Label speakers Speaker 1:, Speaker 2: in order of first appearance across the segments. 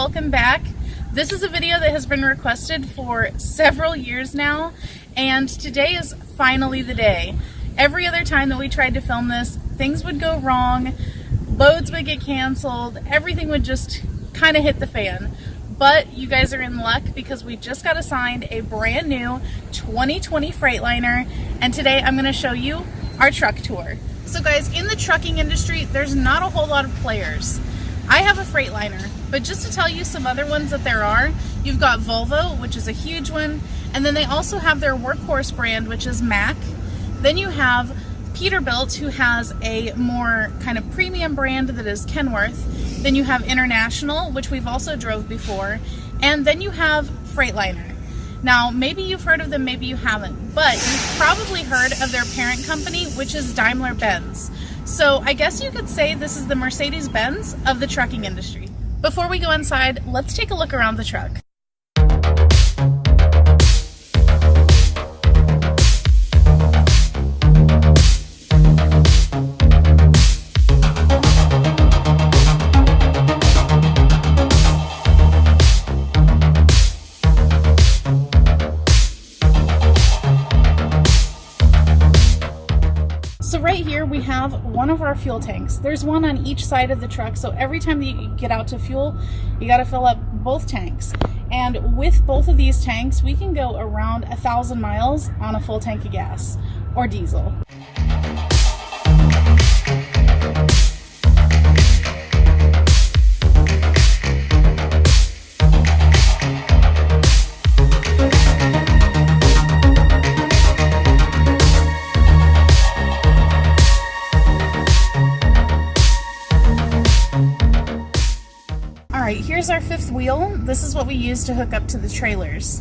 Speaker 1: welcome back. This is a video that has been requested for several years now, and today is finally the day. Every other time that we tried to film this, things would go wrong, loads would get canceled, everything would just kind of hit the fan. But you guys are in luck because we just got assigned a brand new 2020 Freightliner, and today I'm going to show you our truck tour. So guys, in the trucking industry, there's not a whole lot of players. I have a Freightliner, but just to tell you some other ones that there are, you've got Volvo, which is a huge one, and then they also have their workhorse brand, which is Mack. Then you have Peterbilt, who has a more kind of premium brand that is Kenworth. Then you have International, which we've also drove before, and then you have Freightliner. Now, maybe you've heard of them, maybe you haven't, but you've probably heard of their parent company, which is Daimler-Benz. So I guess you could say this is the Mercedes-Benz of the trucking industry. Before we go inside, let's take a look around the truck. So right here we have one of our fuel tanks. There's one on each side of the truck, so every time that you get out to fuel, you got to fill up both tanks. And with both of these tanks, we can go around 1,000 miles on a full tank of gas or diesel. Alright, here's our fifth wheel. This is what we use to hook up to the trailers.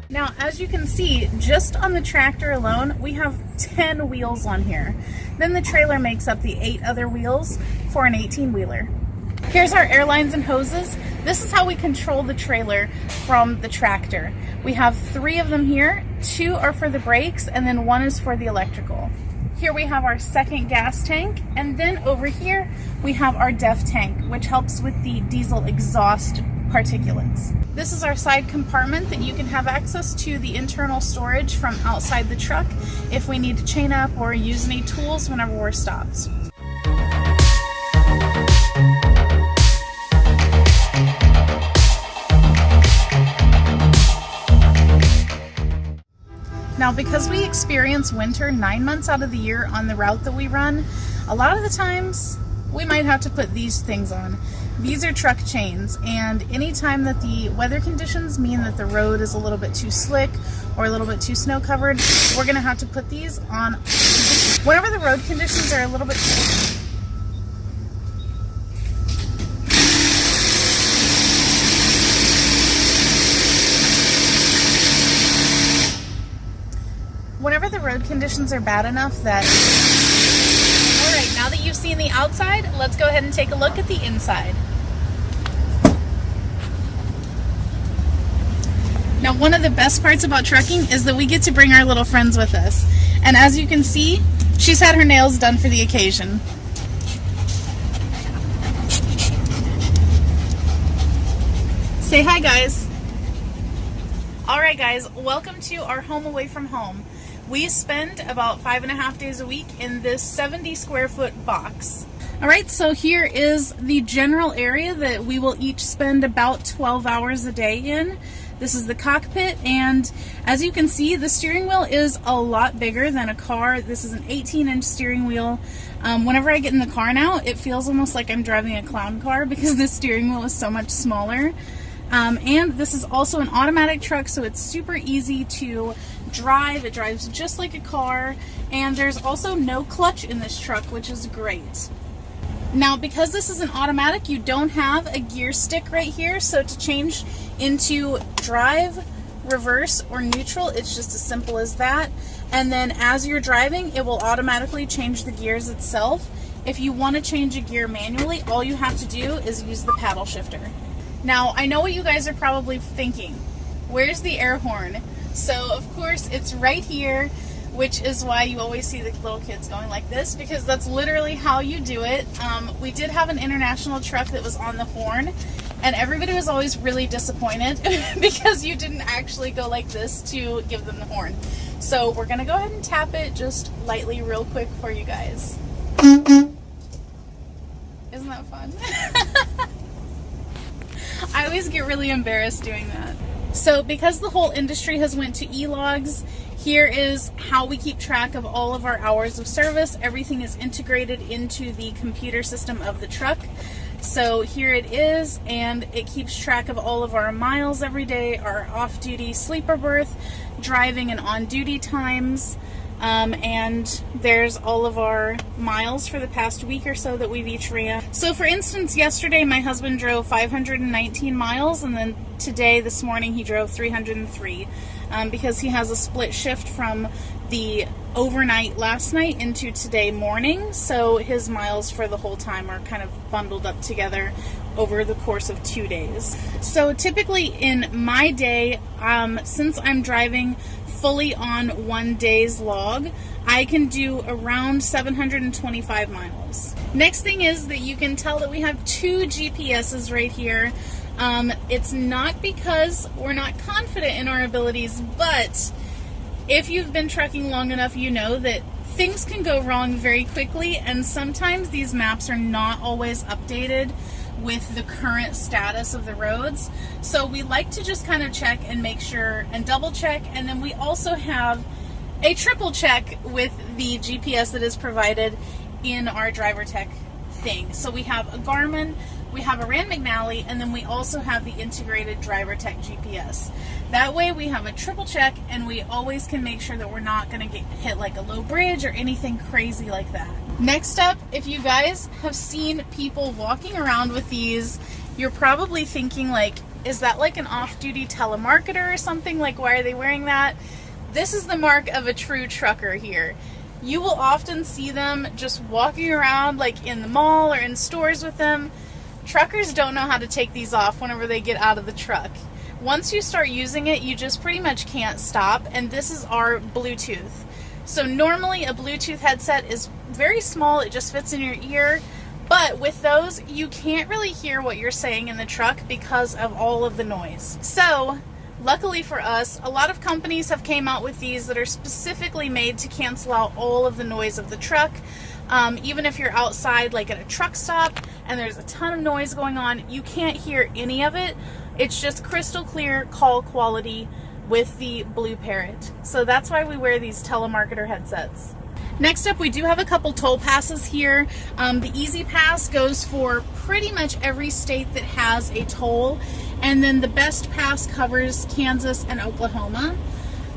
Speaker 1: Now, as you can see, just on the tractor alone, we have 10 wheels on here. Then the trailer makes up the 8 other wheels for an 18-wheeler. Here's our airlines and hoses. This is how we control the trailer from the tractor. We have 3 of them here. 2 are for the brakes, and then 1 is for the electrical. Here we have our second gas tank, and then over here we have our DEF tank, which helps with the diesel exhaust particulates. This is our side compartment that you can have access to the internal storage from outside the truck if we need to chain up or use any tools whenever we're stopped. Now, because we experience winter 9 months out of the year on the route that we run, a lot of the times we might have to put these things on. These are truck chains, and anytime that the weather conditions mean that the road is a little bit too slick or a little bit too snow covered, we're gonna have to put these on. Whenever the road conditions are a little bit Whenever the road conditions are bad enough that... Alright, now that you've seen the outside, let's go ahead and take a look at the inside. Now, one of the best parts about trucking is that we get to bring our little friends with us. And as you can see, she's had her nails done for the occasion. Say hi, guys. Alright guys, welcome to our home away from home. We spend about 5.5 days a week in this 70 square foot box. Alright, so here is the general area that we will each spend about 12 hours a day in. This is the cockpit, and as you can see, the steering wheel is a lot bigger than a car. This is an 18-inch steering wheel. Whenever I get in the car now, it feels almost like I'm driving a clown car because the steering wheel is so much smaller. And this is also an automatic truck, so it's super easy to drive. It drives just like a car, and there's also no clutch in this truck, which is great. Now, because this is an automatic, you don't have a gear stick right here, so to change into drive, reverse, or neutral, it's just as simple as that. And then as you're driving, it will automatically change the gears itself. If you want to change a gear manually, all you have to do is use the paddle shifter. Now, I know what you guys are probably thinking. Where's the air horn? So of course it's right here, which is why you always see the little kids going like this, because that's literally how you do it. We did have an international truck that was on the horn, and everybody was always really disappointed because you didn't actually go like this to give them the horn. So we're gonna go ahead and tap it just lightly real quick for you guys. Isn't that fun? I always get really embarrassed doing that. So because the whole industry has went to e-logs, here is how we keep track of all of our hours of service. Everything is integrated into the computer system of the truck. So here it is, and it keeps track of all of our miles every day, our off-duty sleeper berth, driving and on-duty times, and there's all of our miles for the past week or so that we've each ran. So for instance, yesterday my husband drove 519 miles, and then today, this morning, he drove 303 because he has a split shift from the overnight last night into today morning, so his miles for the whole time are kind of bundled up together over the course of 2 days. So typically in my day, since I'm driving fully on 1 day's log, I can do around 725 miles. Next thing is that you can tell that we have 2 GPSs right here. It's not because we're not confident in our abilities, but if you've been trucking long enough, you know that things can go wrong very quickly, and sometimes these maps are not always updated with the current status of the roads. So we like to just kind of check and make sure and double check, and then we also have a triple check with the GPS that is provided in our driver tech thing. So we have a Garmin, we have a Rand McNally, and then we also have the integrated driver tech GPS. That way we have a triple check, and we always can make sure that we're not going to get hit like a low bridge or anything crazy like that. Next up, if you guys have seen people walking around with these, you're probably thinking like, is that like an off-duty telemarketer or something? Like, why are they wearing that? This is the mark of a true trucker here. You will often see them just walking around like in the mall or in stores with them. Truckers don't know how to take these off whenever they get out of the truck. Once you start using it, you just pretty much can't stop, and this is our Bluetooth. So normally a Bluetooth headset is very small, it just fits in your ear, but with those, you can't really hear what you're saying in the truck because of all of the noise. So luckily for us, a lot of companies have came out with these that are specifically made to cancel out all of the noise of the truck. Even if you're outside, like at a truck stop, and there's a ton of noise going on, you can't hear any of it. It's just crystal clear call quality with the Blue Parrot. So that's why we wear these telemarketer headsets. Next up, we do have a couple toll passes here. The Easy Pass goes for pretty much every state that has a toll, and then the Best Pass covers Kansas and Oklahoma.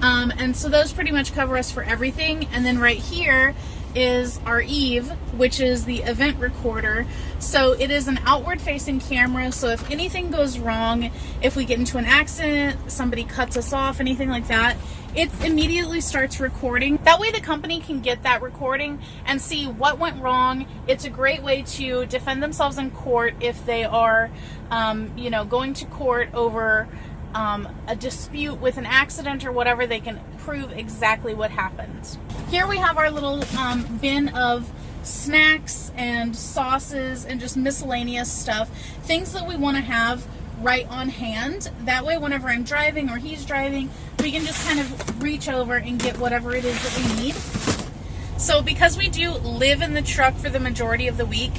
Speaker 1: And so those pretty much cover us for everything. And then right here is our Eve, which is the event recorder. So it is an outward facing camera, so if anything goes wrong, if we get into an accident, somebody cuts us off, anything like that, it immediately starts recording. That way the company can get that recording and see what went wrong. It's a great way to defend themselves in court if they are going to court over a dispute with an accident or whatever. They can prove exactly what happened. Here we have our little bin of snacks and sauces and just miscellaneous stuff, things that we want to have right on hand. That way whenever I'm driving or he's driving, we can just kind of reach over and get whatever it is that we need. So because we do live in the truck for the majority of the week,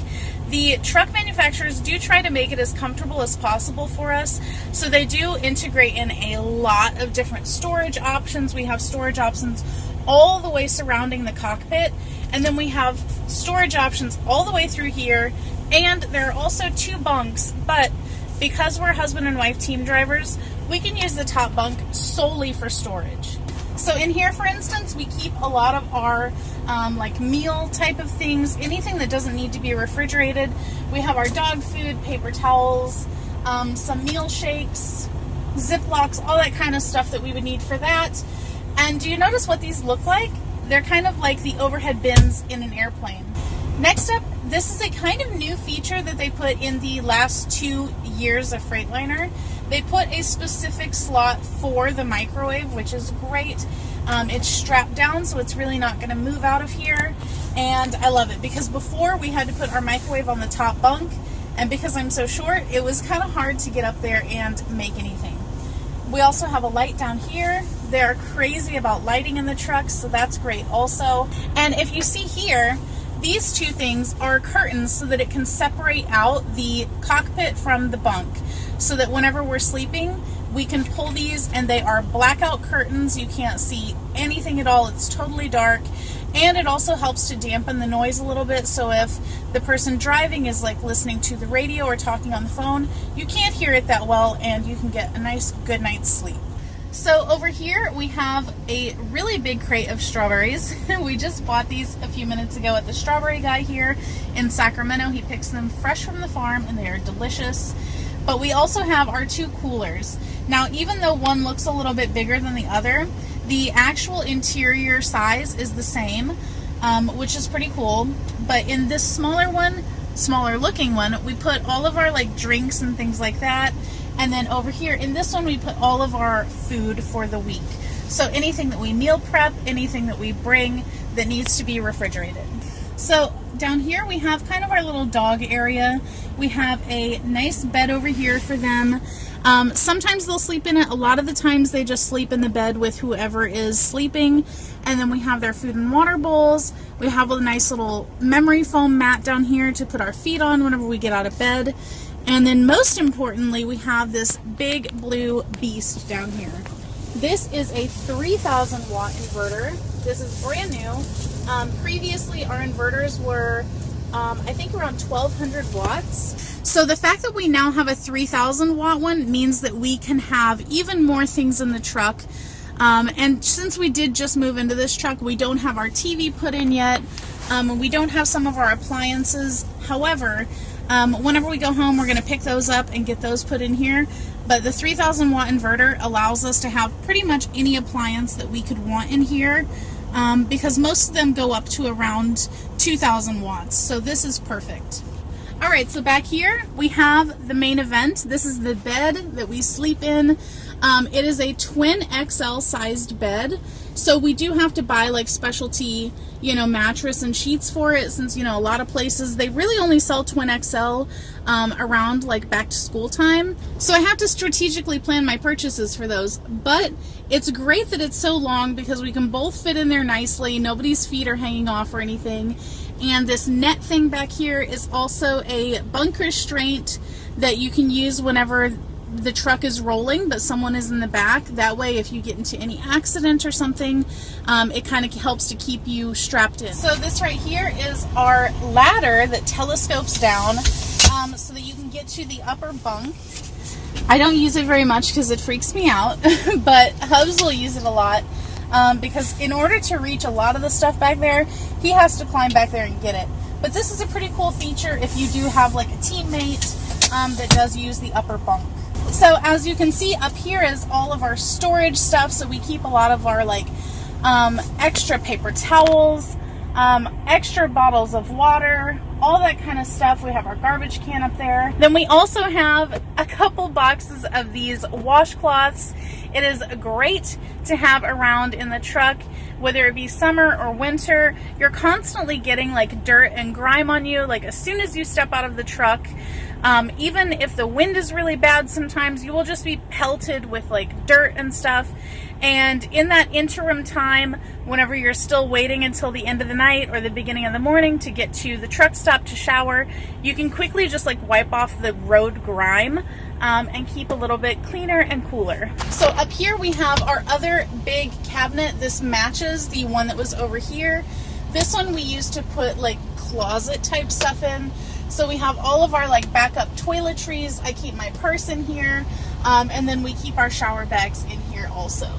Speaker 1: the truck manufacturers do try to make it as comfortable as possible for us. So they do integrate in a lot of different storage options. We have storage options all the way surrounding the cockpit, and then we have storage options all the way through here, and there are also 2 bunks, but because we're husband and wife team drivers, we can use the top bunk solely for storage. So in here, for instance, we keep a lot of our like meal type of things, anything that doesn't need to be refrigerated. We have our dog food, paper towels, some meal shakes, Ziplocs, all that kind of stuff that we would need for that. And do you notice what these look like? They're kind of like the overhead bins in an airplane. Next up, this is a kind of new feature that they put in the last 2 years of Freightliner. They put a specific slot for the microwave, which is great. It's strapped down, so it's really not going to move out of here. And I love it because before we had to put our microwave on the top bunk, and because I'm so short, it was kind of hard to get up there and make anything. We also have a light down here. They're crazy about lighting in the truck, so that's great also. And if you see here, these two things are curtains so that it can separate out the cockpit from the bunk, so that whenever we're sleeping, we can pull these and they are blackout curtains. You can't see anything at all. It's totally dark. And it also helps to dampen the noise a little bit, so if the person driving is like listening to the radio or talking on the phone, you can't hear it that well and you can get a nice good night's sleep. So over here we have a really big crate of strawberries. We just bought these a few minutes ago at the strawberry guy here in Sacramento. He picks them fresh from the farm and they are delicious. But we also have our 2 coolers. Now, even though one looks a little bit bigger than the other, the actual interior size is the same, which is pretty cool. But in this smaller one, smaller looking one, we put all of our like drinks and things like that. And then over here in this one, we put all of our food for the week. So anything that we meal prep, anything that we bring that needs to be refrigerated. So down here we have kind of our little dog area. We have a nice bed over here for them. Sometimes they'll sleep in it. A lot of the times they just sleep in the bed with whoever is sleeping. And then we have their food and water bowls. We have a nice little memory foam mat down here to put our feet on whenever we get out of bed. And then most importantly, we have this big blue beast down here. This is a 3,000 watt inverter. This is brand new. Previously our inverters were, I think around 1,200 watts. So the fact that we now have a 3,000 watt one means that we can have even more things in the truck. And since we did just move into this truck, we don't have our TV put in yet. We don't have some of our appliances. However, whenever we go home, we're going to pick those up and get those put in here. But the 3,000 watt inverter allows us to have pretty much any appliance that we could want in here, because most of them go up to around 2,000 watts. So this is perfect. All right, so back here we have the main event. This is the bed that we sleep in. It is a twin XL sized bed. So we do have to buy like specialty, mattress and sheets for it, since, a lot of places, they really only sell twin XL around like back to school time. So I have to strategically plan my purchases for those. But it's great that it's so long because we can both fit in there nicely. Nobody's feet are hanging off or anything. And this net thing back here is also a bunk restraint that you can use whenever the truck is rolling but someone is in the back. That way if you get into any accident or something, it kind of helps to keep you strapped in. So this right here is our ladder that telescopes down so that you can get to the upper bunk. I don't use it very much because it freaks me out, but Hubs will use it a lot because in order to reach a lot of the stuff back there, he has to climb back there and get it. But this is a pretty cool feature if you do have like a teammate that does use the upper bunk. So as you can see, up here is all of our storage stuff. So we keep a lot of our like extra paper towels, extra bottles of water, all that kind of stuff. We have our garbage can up there. Then we also have a couple boxes of these washcloths. It is great to have around in the truck, whether it be summer or winter. You're constantly getting like dirt and grime on you, like as soon as you step out of the truck. Even if the wind is really bad, sometimes you will just be pelted with like dirt and stuff. And in that interim time, whenever you're still waiting until the end of the night or the beginning of the morning to get to the truck stop to shower, you can quickly just like wipe off the road grime and keep a little bit cleaner and cooler. So up here we have our other big cabinet. This matches the one that was over here. This one we used to put like closet type stuff in. So we have all of our like backup toiletries. I keep my purse in here, and then we keep our shower bags in here also.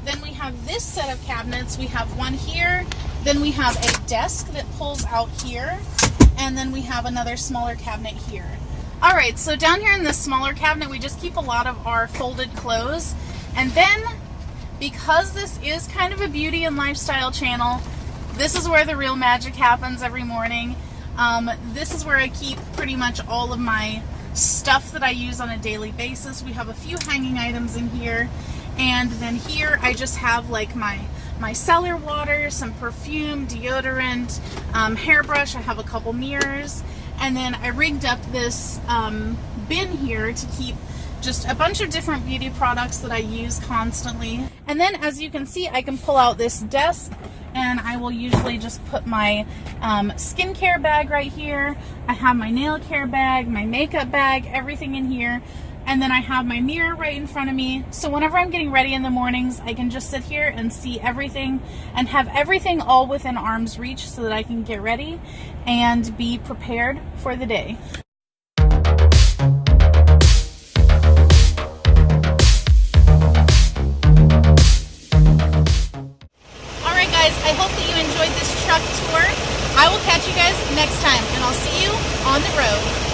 Speaker 1: Then we have this set of cabinets. We have one here, then we have a desk that pulls out here, and then we have another smaller cabinet here. All right, so down here in this smaller cabinet, we just keep a lot of our folded clothes. And then, because this is kind of a beauty and lifestyle channel, This is where the real magic happens every morning. This is where I keep pretty much all of my stuff that I use on a daily basis. We have a few hanging items in here, and then here I just have like my cellar water, some perfume, deodorant, hairbrush. I have a couple mirrors, and then I rigged up this bin here to keep just a bunch of different beauty products that I use constantly. And then as you can see, I can pull out this desk, and I will usually just put my skincare bag right here. I have my nail care bag, my makeup bag, everything in here. And then I have my mirror right in front of me. So whenever I'm getting ready in the mornings, I can just sit here and see everything and have everything all within arm's reach so that I can get ready and be prepared for the day. I hope that you enjoyed this truck tour. I will catch you guys next time, and I'll see you on the road.